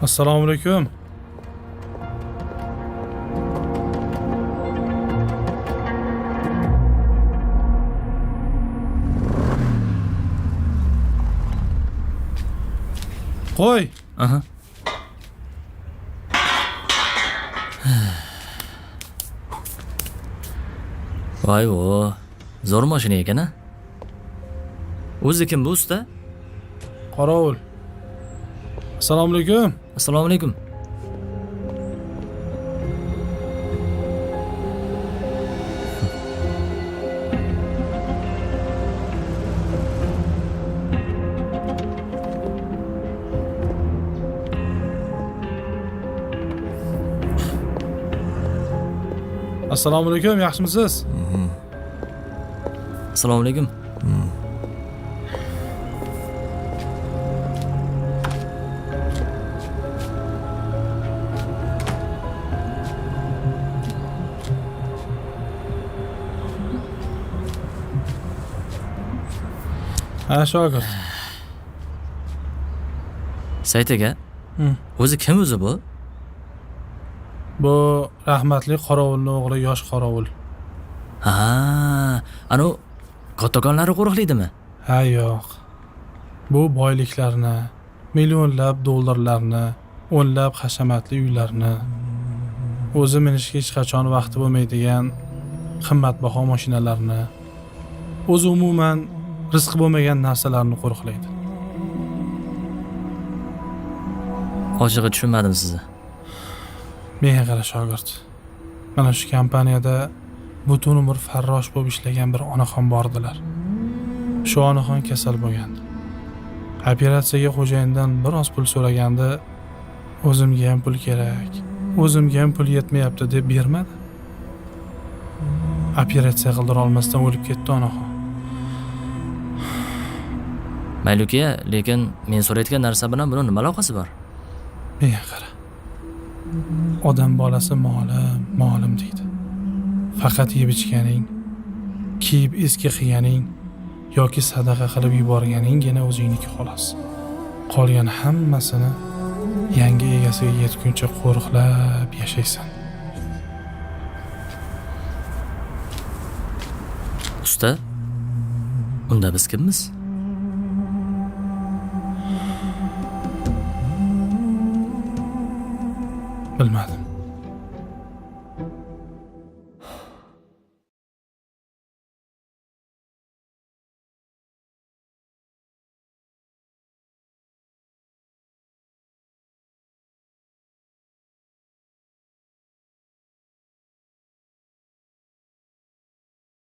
Assalomu alaykum. Qo'y. Aha. Voy o, zo'r mashina ekan-a. O'zi kim bu usta? Qorovul. Assalomu alaykum. Assalomu alaykum. Assalomu alaykum, yaxshimisiz? Assalomu alaykum. Ha, shogird. Sayt aka. O'zi kim o'zi bu? Bu rahmatli qorovulning o'g'li yosh qorovul. Ha, anu kattakon qo'riqlaydimi? Ha, yo'q. Bu boyliklarni, millionlab dollarlarni, o'nlab hashamatli uylarni, o'zi minishga hech qachon vaqti bo'lmaydigan qimmatbaho mashinalarni, o'zi umuman rizqi bo'lmagan narsalarni qo'riqlaydi. Ochig'i tushunmadim sizni. Menga qara shogird. Mana shu kompaniyada butun umr farrosh bo'lib ishlagan bir onaxon bordilar. Shu onaxon kasal bo'lgandi. Operatsiyaga xo'jayindan biroz pul so'raganda, o'zimga ham pul kerak, o'zimga ham pul yetmayapti deb bermadi. Operatsiya qildira olmasdan o'lib ketdi onaxon. Mayli uka, lekin men so'rayotgan narsa bilan buning nima aloqasi bor? Menga qara. Odam bolasi molim deydi. Faqat yeb ichganing, kiyib eski qilganing yoki sadaqa qilib yuborganinggina o'zingniki xolos. Qolgan hammasini yangi egasiga yetguncha qo'riqlab yashaysan. Usta, unda biz kimmiz? Bilmadim.